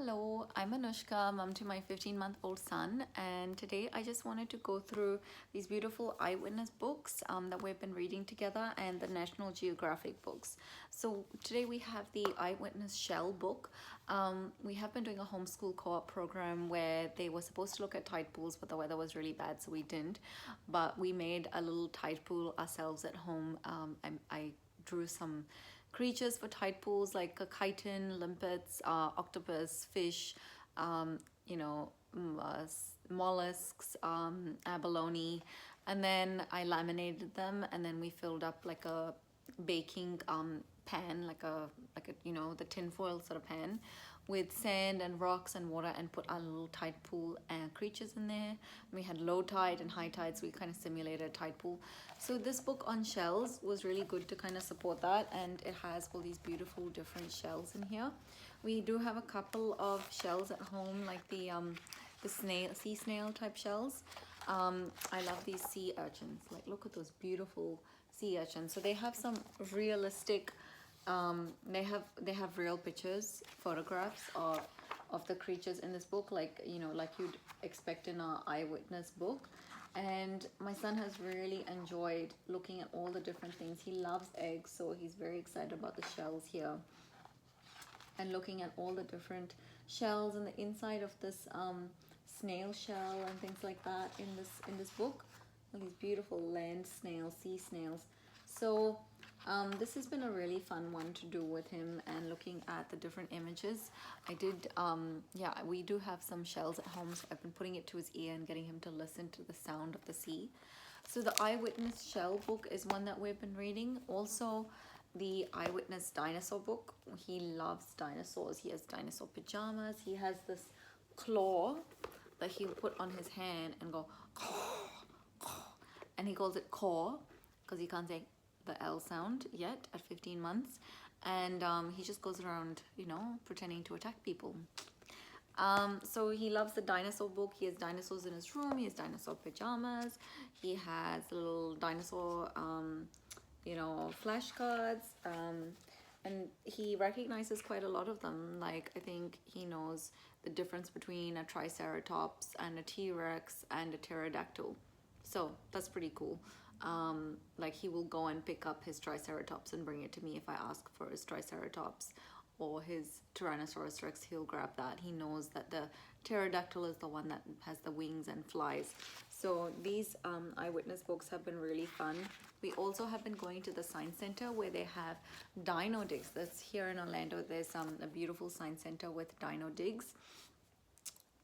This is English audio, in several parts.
Hello, I'm Anushka, mom to my 15-month-old son, and today I just wanted to go through these beautiful eyewitness books that we've been reading together and the National Geographic books. So today we have the Eyewitness Shell book. We have been doing a homeschool co-op program where they were supposed to look at tide pools, but the weather was really bad, so we didn't. But we made a little tide pool ourselves at home. I drew some creatures for tide pools like a chitin, limpets, octopus, fish, you know, mollusks, abalone, and then I laminated them, and then we filled up like a baking pan, like a the tinfoil sort of pan, with sand and rocks and water, and put our little tide pool creatures in there. We had low tide and high tide, so we kind of simulated a tide pool. So this book on shells was really good to kind of support that, and it has all these beautiful different shells in here. We do have a couple of shells at home, like the sea snail type shells. I love these sea urchins. Like, look at those beautiful sea urchins. So they have some realistic they have real pictures, photographs of the creatures in this book, like like you'd expect in an eyewitness book. And my son has really enjoyed looking at all the different things. He loves eggs, so he's very excited about the shells here, and looking at all the different shells and the inside of this snail shell and things like that in this book. All these beautiful land snails, sea snails. So this has been a really fun one to do with him, and looking at the different images. I did, yeah, we do have some shells at home, so I've been putting it to his ear and getting him to listen to the sound of the sea. So the Eyewitness Shell book is one that we've been reading. Also, the Eyewitness Dinosaur book. He loves dinosaurs. He has dinosaur pajamas. He has this claw that he'll put on his hand and go, and he calls it caw because he can't say the L sound yet at 15 months. And he just goes around, pretending to attack people. So he loves the dinosaur book. He has dinosaurs in his room. He has dinosaur pajamas. He has little dinosaur, flashcards. And he recognizes quite a lot of them. Like, I think he knows the difference between a triceratops and a T-Rex and a pterodactyl. So that's pretty cool. Like, he will go and pick up his triceratops and bring it to me if I ask for his triceratops, or his Tyrannosaurus Rex. He'll grab that. He knows that the pterodactyl is the one that has the wings and flies. So these eyewitness books have been really fun. We also have been going to the science center where they have dino digs. That's here in Orlando. There's a beautiful science center with dino digs,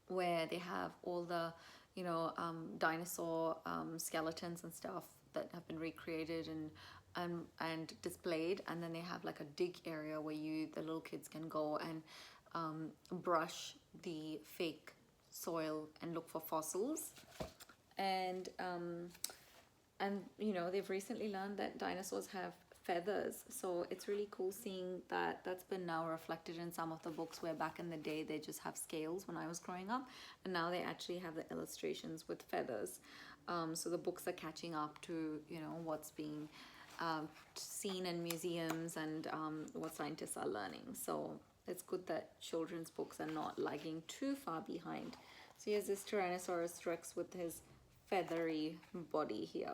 where they have all the dinosaur skeletons and stuff that have been recreated and displayed. And then they have like a dig area where the little kids can go and brush the fake soil and look for fossils. And they've recently learned that dinosaurs have feathers, so it's really cool seeing that that's been now reflected in some of the books, where back in the day they just have scales when I was growing up, and now they actually have the illustrations with feathers. So the books are catching up to what's being seen in museums, and what scientists are learning. So it's good that children's books are not lagging too far behind. So here's this Tyrannosaurus Rex with his feathery body here.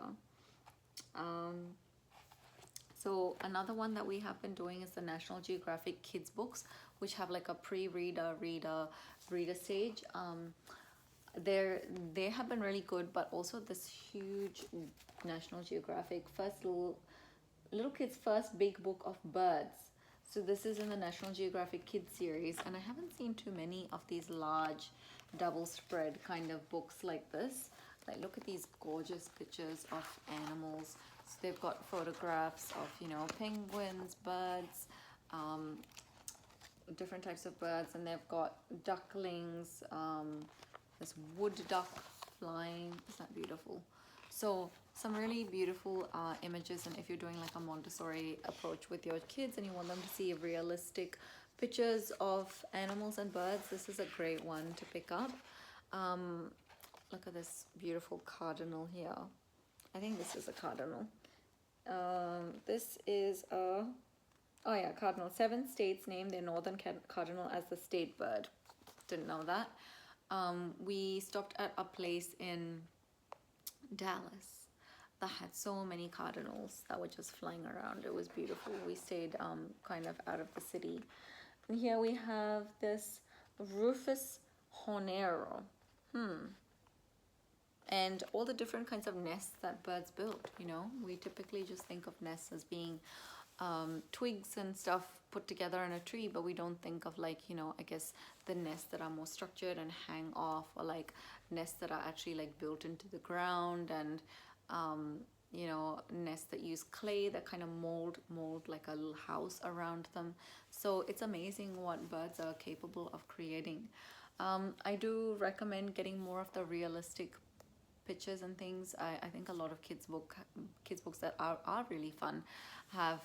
So another one that we have been doing is the National Geographic Kids books, which have like a pre-reader, reader stage. They have been really good, but also this huge National Geographic little kids' first big book of birds. So this is in the National Geographic Kids series, and I haven't seen too many of these large double spread kind of books like this. Like, look at these gorgeous pictures of animals. So they've got photographs of penguins, birds, different types of birds, and they've got ducklings, this wood duck flying. Isn't that beautiful? So some really beautiful images. And if you're doing like a Montessori approach with your kids and you want them to see realistic pictures of animals and birds, this is a great one to pick up. Look at this beautiful cardinal here. I think this is a cardinal. This is a, oh yeah, cardinal. 7 states name their northern cardinal as the state bird. Didn't know that. We stopped at a place in Dallas that had so many cardinals that were just flying around. It was beautiful. We stayed kind of out of the city. And here we have this Rufus hornero. And all the different kinds of nests that birds build, you know. We typically just think of nests as being twigs and stuff put together in a tree, but we don't think of, like, you know, I guess the nests that are more structured and hang off, or like nests that are actually like built into the ground, and you know, nests that use clay that kind of mold like a little house around them. So it's amazing what birds are capable of creating. I do recommend getting more of the realistic pictures and things. I think a lot of kids books that are really fun have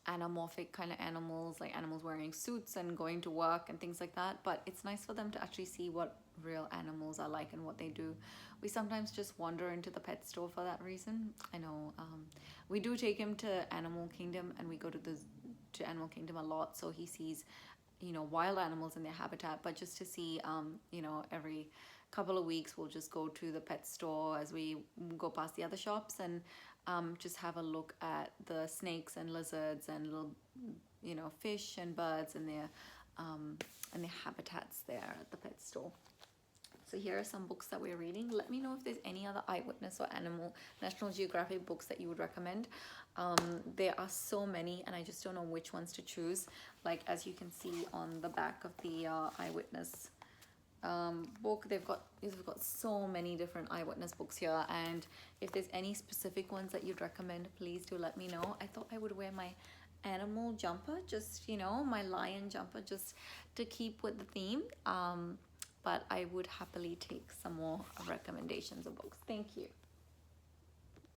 anamorphic kind of animals, like animals wearing suits and going to work and things like that, but it's nice for them to actually see what real animals are like and what they do. We sometimes just wander into the pet store for that reason. I know we do take him to Animal Kingdom, and we go to Animal Kingdom a lot, so he sees, you know, wild animals in their habitat. But just to see, you know, every couple of weeks we'll just go to the pet store as we go past the other shops, and just have a look at the snakes and lizards and little, you know, fish and birds and their habitats there at the pet store. So here are some books that we're reading. Let me know if there's any other Eyewitness or National Geographic books that you would recommend. There are so many, and I just don't know which ones to choose. Like, as you can see on the back of the Eyewitness book, we've got so many different Eyewitness books here, and if there's any specific ones that you'd recommend, please do let me know. I thought I would wear my animal jumper, just, you know, my lion jumper, just to keep with the theme. But I would happily take some more recommendations of books. Thank you.